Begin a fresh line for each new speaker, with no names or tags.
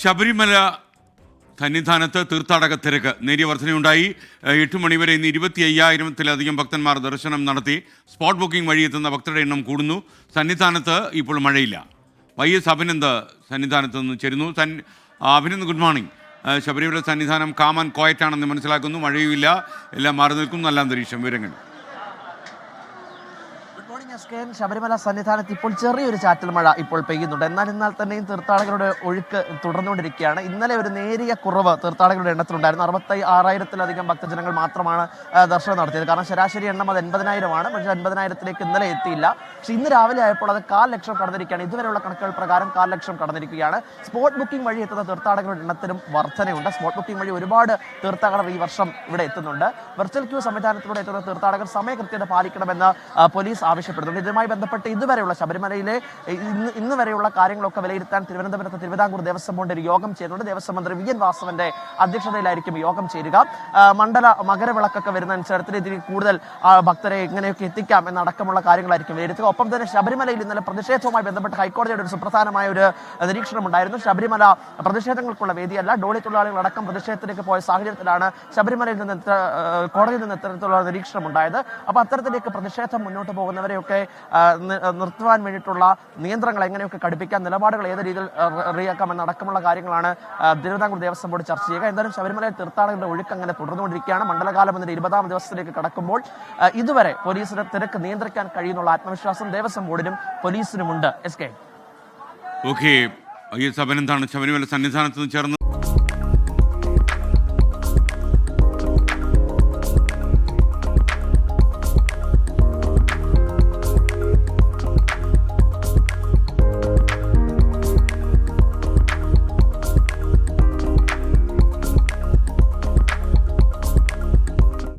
ശബരിമല സന്നിധാനത്ത് തീർത്ഥാടക തിരക്ക് നേരിയ വർധനയുണ്ടായി. 8 മണിവരെ ഇന്ന് 25,000-ത്തിലധികം ഭക്തന്മാർ ദർശനം നടത്തി. സ്പോട്ട് ബുക്കിംഗ് വഴി എത്തുന്ന ഭക്തരുടെ എണ്ണം കൂടുന്നു. സന്നിധാനത്ത് ഇപ്പോൾ മഴയില്ല. YS അഭിനന്ദ് സന്നിധാനത്ത് നിന്ന് ചേരുന്നു. Abhinand, good morning. Sabarimala Sannidhanam calm and quiet ആണെന്ന് മനസ്സിലാക്കുന്നു. മഴയുമില്ല, എല്ലാം മാറി നിൽക്കുന്നു. നല്ല അന്തരീക്ഷം. വിവരങ്ങൾ.
ശബരിമല സന്നിധാനത്ത് ഇപ്പോൾ ചെറിയൊരു ചാറ്റൽ മഴ ഇപ്പോൾ പെയ്യുന്നുണ്ട്. എന്നാൽ തന്നെയും തീർത്ഥാടകരുടെ ഒഴുക്ക് തുടർന്നുകൊണ്ടിരിക്കുകയാണ്. ഇന്നലെ ഒരു നേരിയ കുറവ് തീർത്ഥാടകരുടെ എണ്ണത്തിലുണ്ടായിരുന്നു. 66,000-ത്തിലധികം ഭക്തജനങ്ങൾ മാത്രമാണ് ദർശനം നടത്തിയത്. കാരണം ശരാശരി എണ്ണം അത് 80,000-ആണ്. പക്ഷേ 80,000-ത്തിലേക്ക് ഇന്നലെ എത്തിയില്ല. പക്ഷേ ഇന്ന് രാവിലെ ആയപ്പോൾ അത് 1,00,000 കടന്നിരിക്കുകയാണ്. ഇതുവരെയുള്ള കണക്കുകൾ പ്രകാരം 1,00,000 കടന്നിരിക്കുകയാണ്. സ്പോട്ട് ബുക്കിംഗ് വഴി എത്തുന്ന തീർത്ഥാടകരുടെ എണ്ണത്തിലും വർധനയുണ്ട്. സ്പോട്ട് ബുക്കിംഗ് വഴി ഒരുപാട് തീർത്ഥാടകർ ഈ വർഷം ഇവിടെ എത്തുന്നുണ്ട്. വെർച്വൽ ക്യൂ സംവിധാനത്തിലൂടെ എത്തുന്ന തീർത്ഥാടകർ സമയകൃത്യത പാലിക്കണമെന്ന് പോലീസ് ആവശ്യപ്പെടുന്നുണ്ട്. ഇതുമായി ബന്ധപ്പെട്ട് ഇതുവരെയുള്ള ശബരിമലയിലെ ഇന്ന് വരെയുള്ള കാര്യങ്ങളൊക്കെ വിലയിരുത്താൻ തിരുവനന്തപുരത്ത് തിരുവിതാംകൂർ ദേവസ്വം ബോർഡ് ഒരു യോഗം ചേരുന്നുണ്ട്. ദേവസ്വം മന്ത്രി VN വാസവന്റെ അധ്യക്ഷതയിലായിരിക്കും യോഗം ചേരുക. മകരവിളക്കൊക്കെ വരുന്നതനുസരിച്ച് ഇതിൽ കൂടുതൽ ഭക്തരെ എങ്ങനെയൊക്കെ എത്തിക്കാം എന്നടക്കമുള്ള കാര്യങ്ങളായിരിക്കും വിലയിരുത്തുക. ഒപ്പം തന്നെ ശബരിമലയിൽ ഇന്നലെ പ്രതിഷേധവുമായി ബന്ധപ്പെട്ട് ഹൈക്കോടതിയുടെ ഒരു സുപ്രധാനമായ ഒരു നിരീക്ഷണമുണ്ടായിരുന്നു. ശബരിമല പ്രതിഷേധങ്ങൾക്കുള്ള വേദിയല്ല. ഡോളി തൊഴിലാളികൾ അടക്കം പ്രതിഷേധത്തിലേക്ക് പോയ സാഹചര്യത്തിലാണ് ശബരിമലയിൽ നിന്ന് കോടതിയിൽ നിന്ന് ഇത്തരത്തിലുള്ള നിരീക്ഷണം ഉണ്ടായത്. അപ്പോൾ അത്തരത്തിലേക്ക് പ്രതിഷേധം മുന്നോട്ട് പോകുന്നവരെയൊക്കെ നിർത്തുവാൻ വേണ്ടിയിട്ടുള്ള നിയന്ത്രണങ്ങൾ എങ്ങനെയൊക്കെ കടുപ്പിക്കാൻ, നിലപാടുകൾ ഏത് രീതിയിൽ റീയാക്കാം എന്നടക്കമുള്ള കാര്യങ്ങളാണ് തിരുവിതാംകൂർ ദേവസ്വം ബോർഡ് ചർച്ച ചെയ്യുക. എന്തായാലും ശബരിമലയിൽ തീർത്ഥാടകരുടെ ഒഴുക്ക് അങ്ങനെ തുടർന്നുകൊണ്ടിരിക്കുകയാണ്. മണ്ഡലകാലം എന്നതിന്റെ 20-ാം ദിവസത്തിലേക്ക് കടക്കുമ്പോൾ ഇതുവരെ പോലീസിന് തിരക്ക് നിയന്ത്രിക്കാൻ കഴിയുന്നുള്ള ആത്മവിശ്വാസം ദേവസ്വം ബോർഡിനും പോലീസിനുമുണ്ട്. SK.
ഓക്കെ, YS അഭിനന്ദാണ് ശബരിമല സന്നിധാനത്ത് ചേർന്ന്